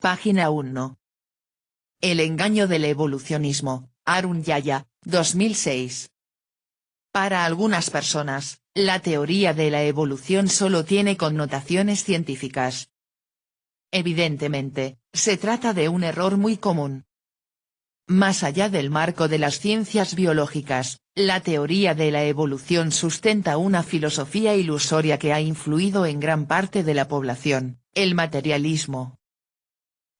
Página 1. El engaño del evolucionismo, Arun Yaya, 2006. Para algunas personas, la teoría de la evolución solo tiene connotaciones científicas. Evidentemente, se trata de un error muy común. Más allá del marco de las ciencias biológicas, la teoría de la evolución sustenta una filosofía ilusoria que ha influido en gran parte de la población, el materialismo.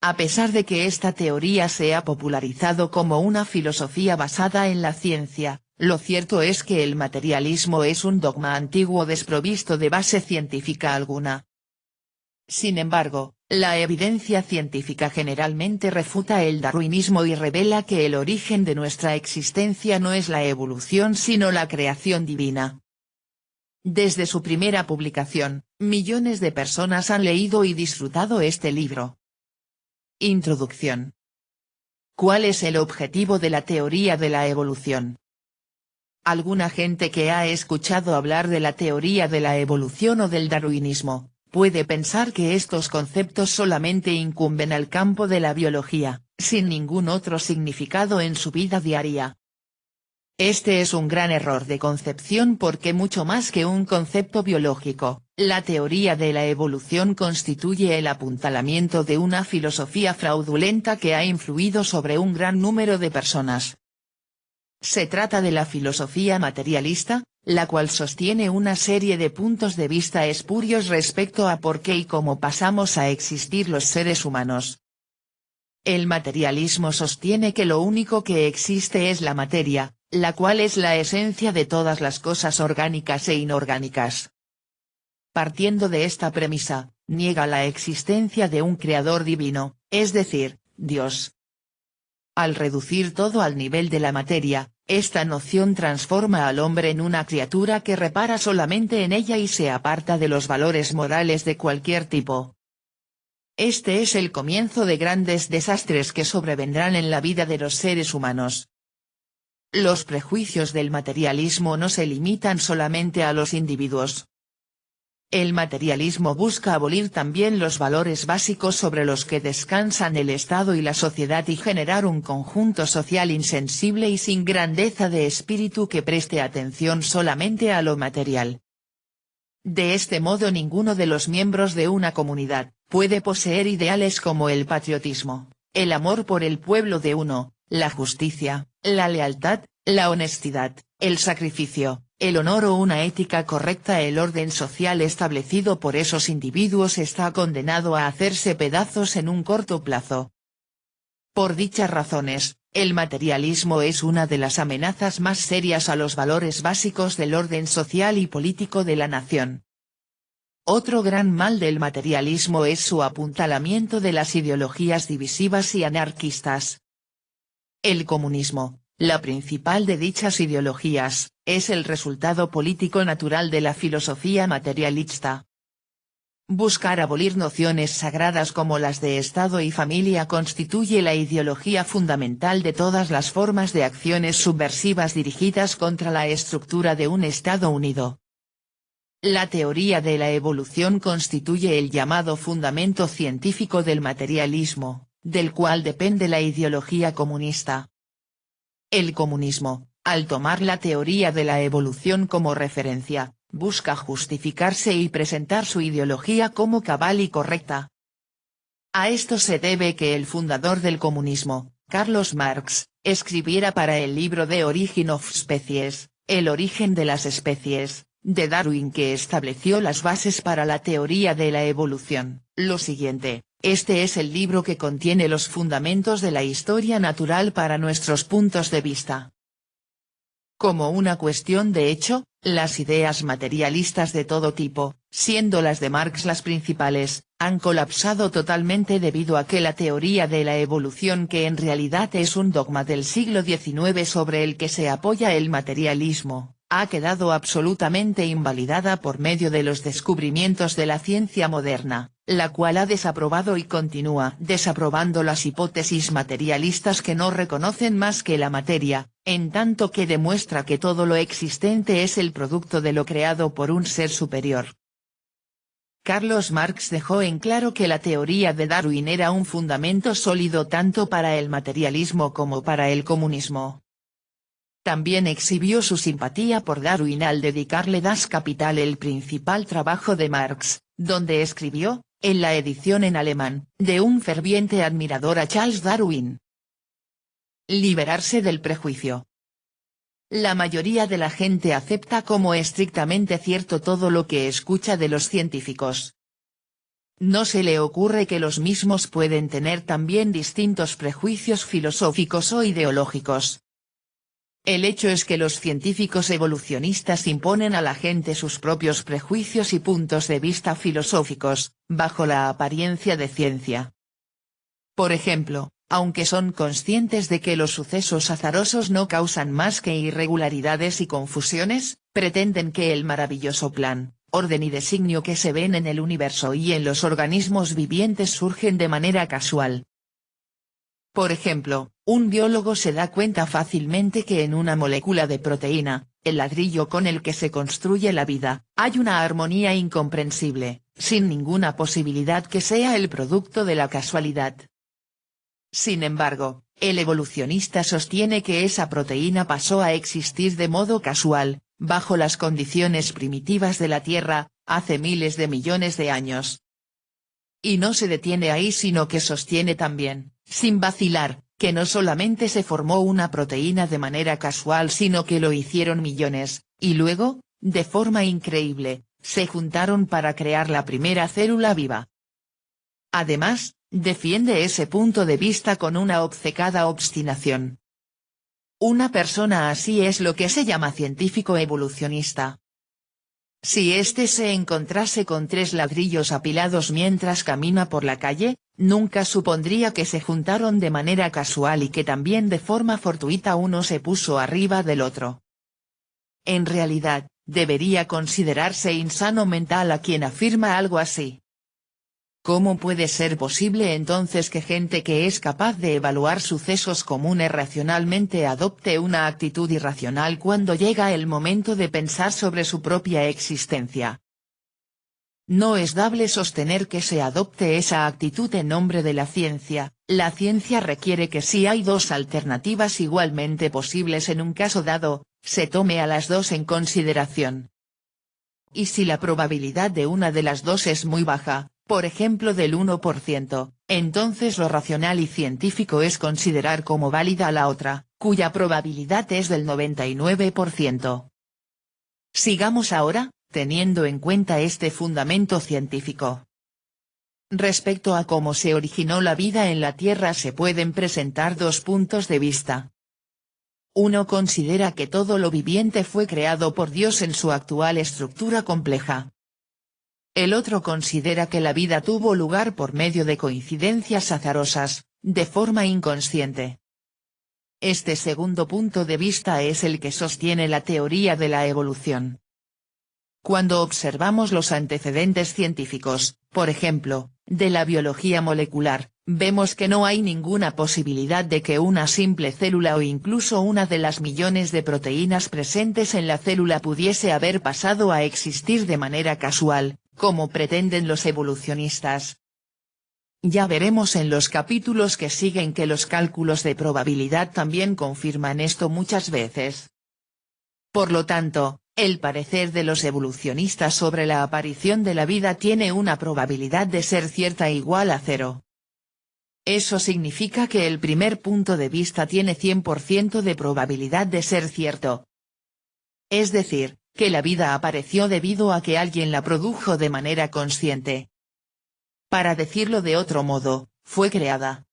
A pesar de que esta teoría se ha popularizado como una filosofía basada en la ciencia, lo cierto es que el materialismo es un dogma antiguo desprovisto de base científica alguna. Sin embargo, la evidencia científica generalmente refuta el darwinismo y revela que el origen de nuestra existencia no es la evolución sino la creación divina. Desde su primera publicación, millones de personas han leído y disfrutado este libro. Introducción. ¿Cuál es el objetivo de la teoría de la evolución? Alguna gente que ha escuchado hablar de la teoría de la evolución o del darwinismo, puede pensar que estos conceptos solamente incumben al campo de la biología, sin ningún otro significado en su vida diaria. Este es un gran error de concepción porque mucho más que un concepto biológico, la teoría de la evolución constituye el apuntalamiento de una filosofía fraudulenta que ha influido sobre un gran número de personas. Se trata de la filosofía materialista, la cual sostiene una serie de puntos de vista espurios respecto a por qué y cómo pasamos a existir los seres humanos. El materialismo sostiene que lo único que existe es la materia, la cual es la esencia de todas las cosas orgánicas e inorgánicas. Partiendo de esta premisa, niega la existencia de un creador divino, es decir, Dios. Al reducir todo al nivel de la materia, esta noción transforma al hombre en una criatura que repara solamente en ella y se aparta de los valores morales de cualquier tipo. Este es el comienzo de grandes desastres que sobrevendrán en la vida de los seres humanos. Los prejuicios del materialismo no se limitan solamente a los individuos. El materialismo busca abolir también los valores básicos sobre los que descansan el Estado y la sociedad y generar un conjunto social insensible y sin grandeza de espíritu que preste atención solamente a lo material. De este modo ninguno de los miembros de una comunidad puede poseer ideales como el patriotismo, el amor por el pueblo de uno, la justicia, la lealtad, la honestidad, el sacrificio, el honor o una ética correcta. El orden social establecido por esos individuos está condenado a hacerse pedazos en un corto plazo. Por dichas razones, el materialismo es una de las amenazas más serias a los valores básicos del orden social y político de la nación. Otro gran mal del materialismo es su apuntalamiento de las ideologías divisivas y anarquistas. El comunismo, la principal de dichas ideologías, es el resultado político natural de la filosofía materialista. Buscar abolir nociones sagradas como las de Estado y familia constituye la ideología fundamental de todas las formas de acciones subversivas dirigidas contra la estructura de un Estado unido. La teoría de la evolución constituye el llamado fundamento científico del materialismo, del cual depende la ideología comunista. El comunismo, al tomar la teoría de la evolución como referencia, busca justificarse y presentar su ideología como cabal y correcta. A esto se debe que el fundador del comunismo, Carlos Marx, escribiera para el libro The Origin of Species, El origen de las especies, de Darwin, que estableció las bases para la teoría de la evolución, lo siguiente: este es el libro que contiene los fundamentos de la historia natural para nuestros puntos de vista. Como una cuestión de hecho, las ideas materialistas de todo tipo, siendo las de Marx las principales, han colapsado totalmente debido a que la teoría de la evolución, que en realidad es un dogma del siglo XIX sobre el que se apoya el materialismo, ha quedado absolutamente invalidada por medio de los descubrimientos de la ciencia moderna, la cual ha desaprobado y continúa desaprobando las hipótesis materialistas que no reconocen más que la materia, en tanto que demuestra que todo lo existente es el producto de lo creado por un ser superior. Carlos Marx dejó en claro que la teoría de Darwin era un fundamento sólido tanto para el materialismo como para el comunismo. También exhibió su simpatía por Darwin al dedicarle Das Kapital, el principal trabajo de Marx, donde escribió, en la edición en alemán, de un ferviente admirador a Charles Darwin. Liberarse del prejuicio. La mayoría de la gente acepta como estrictamente cierto todo lo que escucha de los científicos. No se le ocurre que los mismos pueden tener también distintos prejuicios filosóficos o ideológicos. El hecho es que los científicos evolucionistas imponen a la gente sus propios prejuicios y puntos de vista filosóficos, bajo la apariencia de ciencia. Por ejemplo, aunque son conscientes de que los sucesos azarosos no causan más que irregularidades y confusiones, pretenden que el maravilloso plan, orden y designio que se ven en el universo y en los organismos vivientes surgen de manera casual. Por ejemplo, un biólogo se da cuenta fácilmente que en una molécula de proteína, el ladrillo con el que se construye la vida, hay una armonía incomprensible, sin ninguna posibilidad que sea el producto de la casualidad. Sin embargo, el evolucionista sostiene que esa proteína pasó a existir de modo casual, bajo las condiciones primitivas de la Tierra, hace miles de millones de años. Y no se detiene ahí, sino que sostiene también, sin vacilar, que no solamente se formó una proteína de manera casual, sino que lo hicieron millones, y luego, de forma increíble, se juntaron para crear la primera célula viva. Además, defiende ese punto de vista con una obcecada obstinación. Una persona así es lo que se llama científico evolucionista. Si éste se encontrase con 3 ladrillos apilados mientras camina por la calle, nunca supondría que se juntaron de manera casual y que también de forma fortuita uno se puso arriba del otro. En realidad, debería considerarse insano mental a quien afirma algo así. ¿Cómo puede ser posible entonces que gente que es capaz de evaluar sucesos comunes racionalmente adopte una actitud irracional cuando llega el momento de pensar sobre su propia existencia? No es dable sostener que se adopte esa actitud en nombre de la ciencia. La ciencia requiere que si hay 2 alternativas igualmente posibles en un caso dado, se tome a las 2 en consideración. Y si la probabilidad de una de las 2 es muy baja, por ejemplo del 1%, entonces lo racional y científico es considerar como válida la otra, cuya probabilidad es del 99%. Sigamos ahora, teniendo en cuenta este fundamento científico. Respecto a cómo se originó la vida en la Tierra se pueden presentar 2 puntos de vista. Uno considera que todo lo viviente fue creado por Dios en su actual estructura compleja. El otro considera que la vida tuvo lugar por medio de coincidencias azarosas, de forma inconsciente. Este segundo punto de vista es el que sostiene la teoría de la evolución. Cuando observamos los antecedentes científicos, por ejemplo, de la biología molecular, vemos que no hay ninguna posibilidad de que una simple célula o incluso una de las millones de proteínas presentes en la célula pudiese haber pasado a existir de manera casual, como pretenden los evolucionistas. Ya veremos en los capítulos que siguen que los cálculos de probabilidad también confirman esto muchas veces. Por lo tanto, el parecer de los evolucionistas sobre la aparición de la vida tiene una probabilidad de ser cierta igual a 0. Eso significa que el primer punto de vista tiene 100% de probabilidad de ser cierto. Es decir, que la vida apareció debido a que alguien la produjo de manera consciente. Para decirlo de otro modo, fue creada.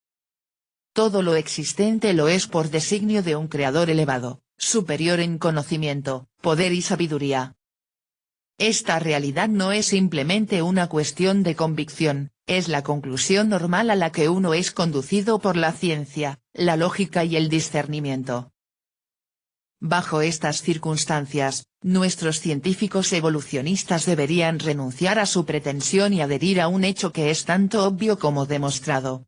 Todo lo existente lo es por designio de un creador elevado, superior en conocimiento, poder y sabiduría. Esta realidad no es simplemente una cuestión de convicción, es la conclusión normal a la que uno es conducido por la ciencia, la lógica y el discernimiento. Bajo estas circunstancias, nuestros científicos evolucionistas deberían renunciar a su pretensión y adherir a un hecho que es tanto obvio como demostrado.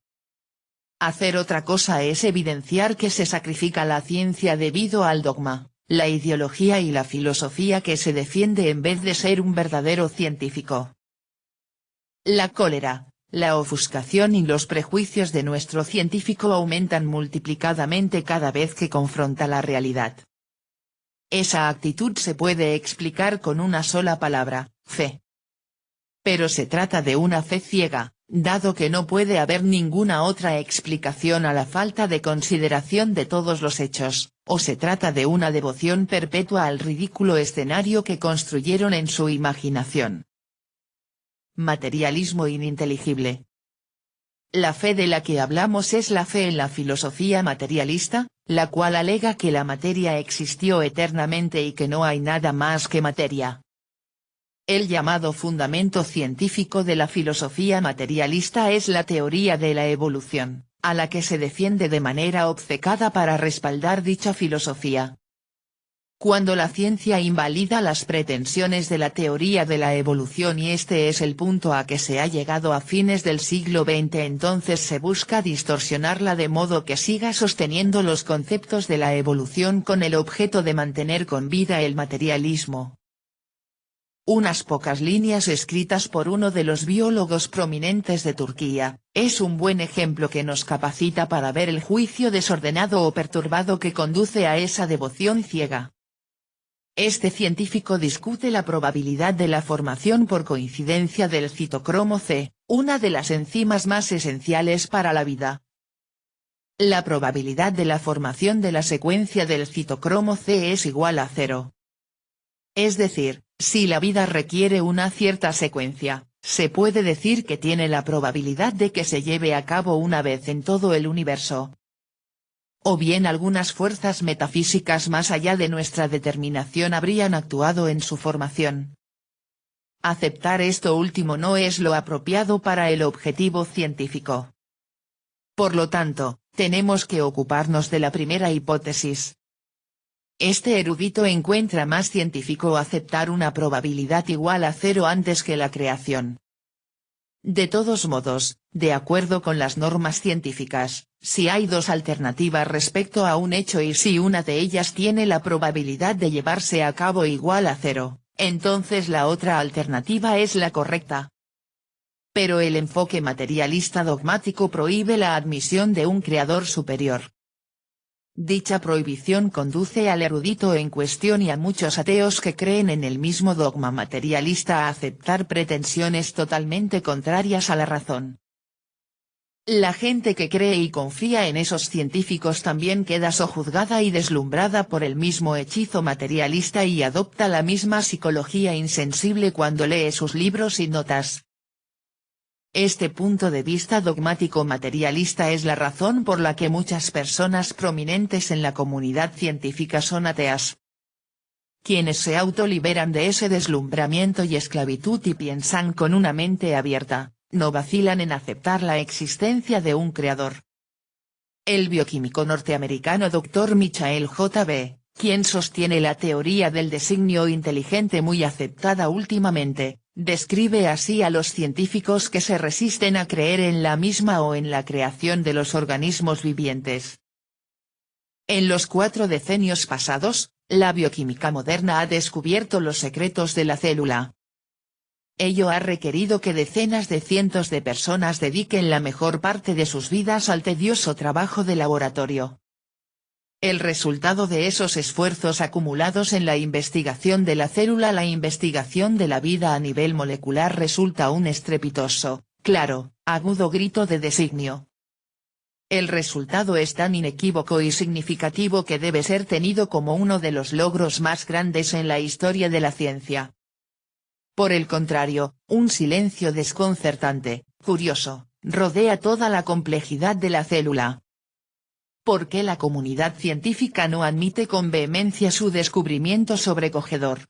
Hacer otra cosa es evidenciar que se sacrifica la ciencia debido al dogma, la ideología y la filosofía que se defiende en vez de ser un verdadero científico. La cólera, la ofuscación y los prejuicios de nuestro científico aumentan multiplicadamente cada vez que confronta la realidad. Esa actitud se puede explicar con una sola palabra: fe. Pero se trata de una fe ciega, dado que no puede haber ninguna otra explicación a la falta de consideración de todos los hechos, o se trata de una devoción perpetua al ridículo escenario que construyeron en su imaginación. Materialismo ininteligible. La fe de la que hablamos es la fe en la filosofía materialista, la cual alega que la materia existió eternamente y que no hay nada más que materia. El llamado fundamento científico de la filosofía materialista es la teoría de la evolución, a la que se defiende de manera obcecada para respaldar dicha filosofía. Cuando la ciencia invalida las pretensiones de la teoría de la evolución, y este es el punto a que se ha llegado a fines del siglo XX, entonces se busca distorsionarla de modo que siga sosteniendo los conceptos de la evolución con el objeto de mantener con vida el materialismo. Unas pocas líneas escritas por uno de los biólogos prominentes de Turquía, es un buen ejemplo que nos capacita para ver el juicio desordenado o perturbado que conduce a esa devoción ciega. Este científico discute la probabilidad de la formación por coincidencia del citocromo C, una de las enzimas más esenciales para la vida. La probabilidad de la formación de la secuencia del citocromo C es igual a 0. Es decir, si la vida requiere una cierta secuencia, se puede decir que tiene la probabilidad de que se lleve a cabo una vez en todo el universo. O bien algunas fuerzas metafísicas más allá de nuestra determinación habrían actuado en su formación. Aceptar esto último no es lo apropiado para el objetivo científico. Por lo tanto, tenemos que ocuparnos de la primera hipótesis. Este erudito encuentra más científico aceptar una probabilidad igual a 0 antes que la creación. De todos modos, de acuerdo con las normas científicas, si hay dos alternativas respecto a un hecho y si una de ellas tiene la probabilidad de llevarse a cabo igual a 0, entonces la otra alternativa es la correcta. Pero el enfoque materialista dogmático prohíbe la admisión de un creador superior. Dicha prohibición conduce al erudito en cuestión y a muchos ateos que creen en el mismo dogma materialista a aceptar pretensiones totalmente contrarias a la razón. La gente que cree y confía en esos científicos también queda sojuzgada y deslumbrada por el mismo hechizo materialista y adopta la misma psicología insensible cuando lee sus libros y notas. Este punto de vista dogmático materialista es la razón por la que muchas personas prominentes en la comunidad científica son ateas. Quienes se autoliberan de ese deslumbramiento y esclavitud y piensan con una mente abierta, no vacilan en aceptar la existencia de un creador. El bioquímico norteamericano Dr. Michael J.B., quien sostiene la teoría del designio inteligente muy aceptada últimamente, describe así a los científicos que se resisten a creer en la misma o en la creación de los organismos vivientes. En los 4 decenios pasados, la bioquímica moderna ha descubierto los secretos de la célula. Ello ha requerido que decenas de cientos de personas dediquen la mejor parte de sus vidas al tedioso trabajo de laboratorio. El resultado de esos esfuerzos acumulados en la investigación de la célula, la investigación de la vida a nivel molecular, resulta un estrepitoso, claro, agudo grito de designio. El resultado es tan inequívoco y significativo que debe ser tenido como uno de los logros más grandes en la historia de la ciencia. Por el contrario, un silencio desconcertante, curioso, rodea toda la complejidad de la célula. ¿Por qué la comunidad científica no admite con vehemencia su descubrimiento sobrecogedor?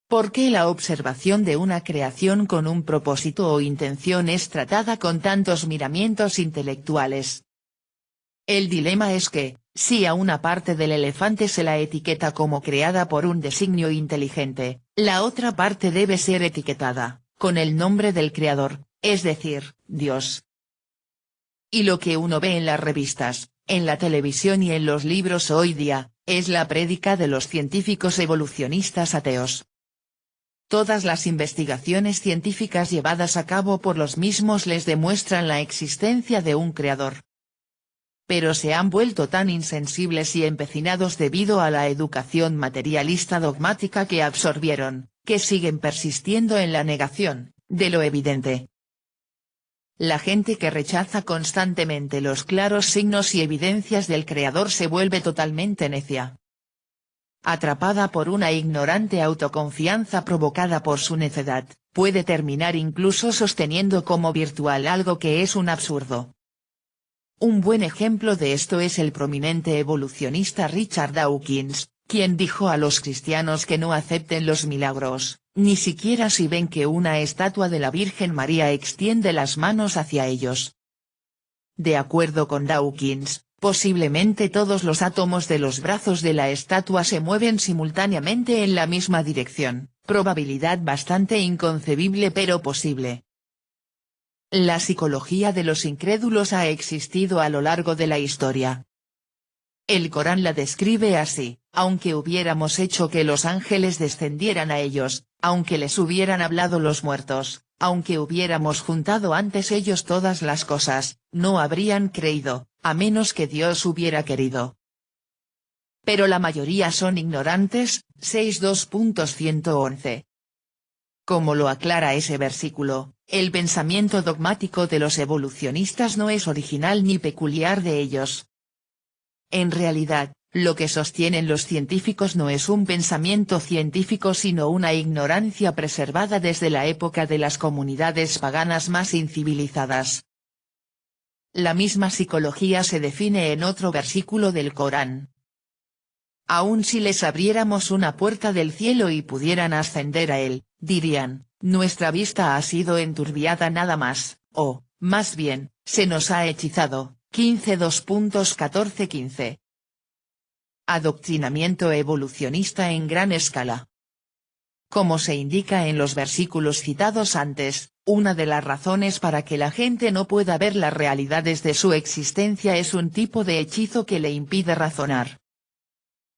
¿Por qué la observación de una creación con un propósito o intención es tratada con tantos miramientos intelectuales? El dilema es que, si a una parte del elefante se la etiqueta como creada por un designio inteligente, la otra parte debe ser etiquetada, con el nombre del creador, es decir, Dios. Y lo que uno ve en las revistas, en la televisión y en los libros hoy día, es la prédica de los científicos evolucionistas ateos. Todas las investigaciones científicas llevadas a cabo por los mismos les demuestran la existencia de un creador. Pero se han vuelto tan insensibles y empecinados debido a la educación materialista dogmática que absorbieron, que siguen persistiendo en la negación de lo evidente. La gente que rechaza constantemente los claros signos y evidencias del creador se vuelve totalmente necia. Atrapada por una ignorante autoconfianza provocada por su necedad, puede terminar incluso sosteniendo como virtual algo que es un absurdo. Un buen ejemplo de esto es el prominente evolucionista Richard Dawkins, quien dijo a los cristianos que no acepten los milagros, ni siquiera si ven que una estatua de la Virgen María extiende las manos hacia ellos. De acuerdo con Dawkins, posiblemente todos los átomos de los brazos de la estatua se mueven simultáneamente en la misma dirección, probabilidad bastante inconcebible pero posible. La psicología de los incrédulos ha existido a lo largo de la historia. El Corán la describe así: aunque hubiéramos hecho que los ángeles descendieran a ellos, aunque les hubieran hablado los muertos, aunque hubiéramos juntado antes ellos todas las cosas, no habrían creído, a menos que Dios hubiera querido. Pero la mayoría son ignorantes. 6:2.111. Como lo aclara ese versículo, el pensamiento dogmático de los evolucionistas no es original ni peculiar de ellos. En realidad, lo que sostienen los científicos no es un pensamiento científico sino una ignorancia preservada desde la época de las comunidades paganas más incivilizadas. La misma psicología se define en otro versículo del Corán. Aun si les abriéramos una puerta del cielo y pudieran ascender a él, dirían, nuestra vista ha sido enturbiada nada más, o, más bien, se nos ha hechizado. 15:2.14-15. Adoctrinamiento evolucionista en gran escala. Como se indica en los versículos citados antes, una de las razones para que la gente no pueda ver las realidades de su existencia es un tipo de hechizo que le impide razonar.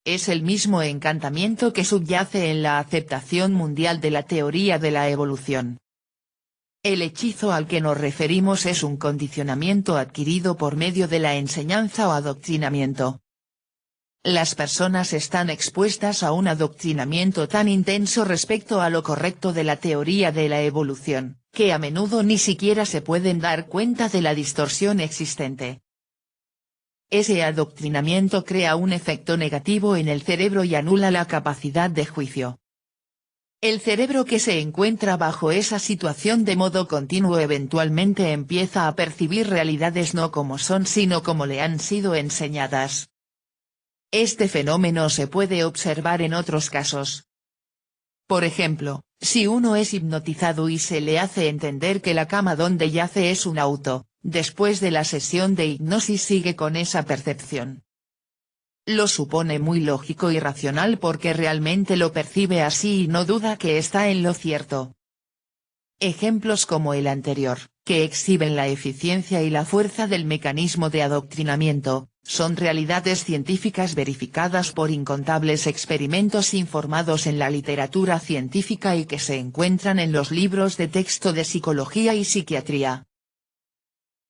Es el mismo encantamiento que subyace en la aceptación mundial de la teoría de la evolución. El hechizo al que nos referimos es un condicionamiento adquirido por medio de la enseñanza o adoctrinamiento. Las personas están expuestas a un adoctrinamiento tan intenso respecto a lo correcto de la teoría de la evolución, que a menudo ni siquiera se pueden dar cuenta de la distorsión existente. Ese adoctrinamiento crea un efecto negativo en el cerebro y anula la capacidad de juicio. El cerebro que se encuentra bajo esa situación de modo continuo eventualmente empieza a percibir realidades no como son sino como le han sido enseñadas. Este fenómeno se puede observar en otros casos. Por ejemplo, si uno es hipnotizado y se le hace entender que la cama donde yace es un auto, después de la sesión de hipnosis sigue con esa percepción. Lo supone muy lógico y racional porque realmente lo percibe así y no duda que está en lo cierto. Ejemplos como el anterior, que exhiben la eficiencia y la fuerza del mecanismo de adoctrinamiento, son realidades científicas verificadas por incontables experimentos informados en la literatura científica y que se encuentran en los libros de texto de psicología y psiquiatría.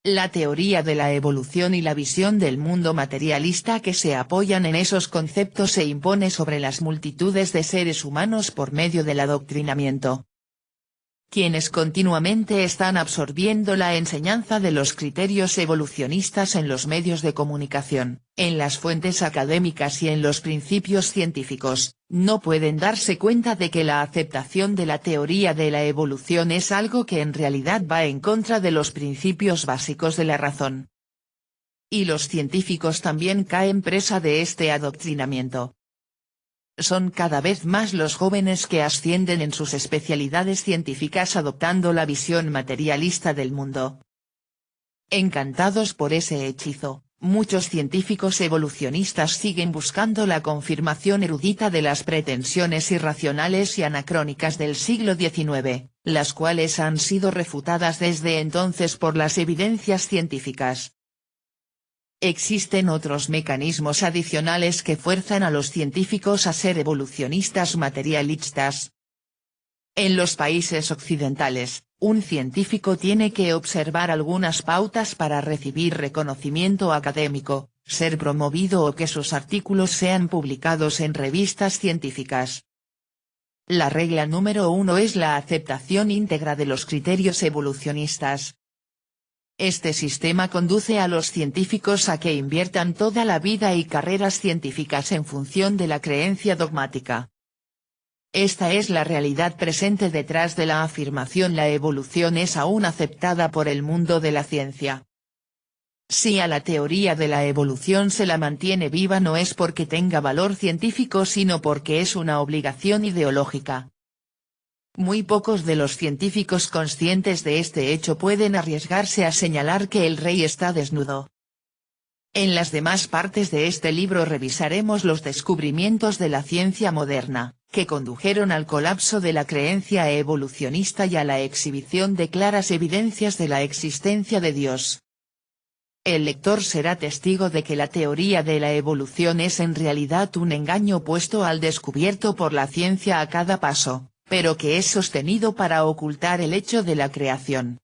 La teoría de la evolución y la visión del mundo materialista que se apoyan en esos conceptos se impone sobre las multitudes de seres humanos por medio del adoctrinamiento. Quienes continuamente están absorbiendo la enseñanza de los criterios evolucionistas en los medios de comunicación, en las fuentes académicas y en los principios científicos, no pueden darse cuenta de que la aceptación de la teoría de la evolución es algo que en realidad va en contra de los principios básicos de la razón. Y los científicos también caen presa de este adoctrinamiento. Son cada vez más los jóvenes que ascienden en sus especialidades científicas adoptando la visión materialista del mundo. Encantados por ese hechizo, muchos científicos evolucionistas siguen buscando la confirmación erudita de las pretensiones irracionales y anacrónicas del siglo XIX, las cuales han sido refutadas desde entonces por las evidencias científicas. Existen otros mecanismos adicionales que fuerzan a los científicos a ser evolucionistas materialistas. En los países occidentales, un científico tiene que observar algunas pautas para recibir reconocimiento académico, ser promovido o que sus artículos sean publicados en revistas científicas. La regla número 1 es la aceptación íntegra de los criterios evolucionistas. Este sistema conduce a los científicos a que inviertan toda la vida y carreras científicas en función de la creencia dogmática. Esta es la realidad presente detrás de la afirmación: la evolución es aún aceptada por el mundo de la ciencia. Si a la teoría de la evolución se la mantiene viva no es porque tenga valor científico sino porque es una obligación ideológica. Muy pocos de los científicos conscientes de este hecho pueden arriesgarse a señalar que el rey está desnudo. En las demás partes de este libro revisaremos los descubrimientos de la ciencia moderna, que condujeron al colapso de la creencia evolucionista y a la exhibición de claras evidencias de la existencia de Dios. El lector será testigo de que la teoría de la evolución es en realidad un engaño puesto al descubierto por la ciencia a cada paso, pero que es sostenido para ocultar el hecho de la creación.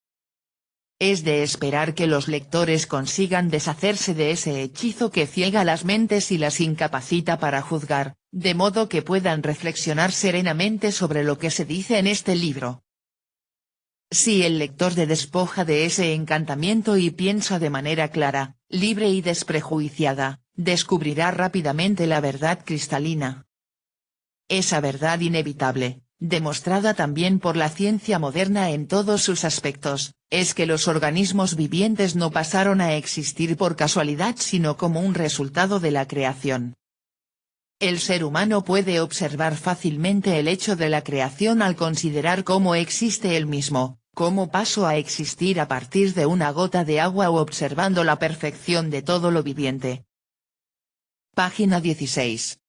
Es de esperar que los lectores consigan deshacerse de ese hechizo que ciega las mentes y las incapacita para juzgar, de modo que puedan reflexionar serenamente sobre lo que se dice en este libro. Si el lector se despoja de ese encantamiento y piensa de manera clara, libre y desprejuiciada, descubrirá rápidamente la verdad cristalina. Esa verdad inevitable, demostrada también por la ciencia moderna en todos sus aspectos, es que los organismos vivientes no pasaron a existir por casualidad sino como un resultado de la creación. El ser humano puede observar fácilmente el hecho de la creación al considerar cómo existe él mismo, cómo pasó a existir a partir de una gota de agua o observando la perfección de todo lo viviente. Página 16.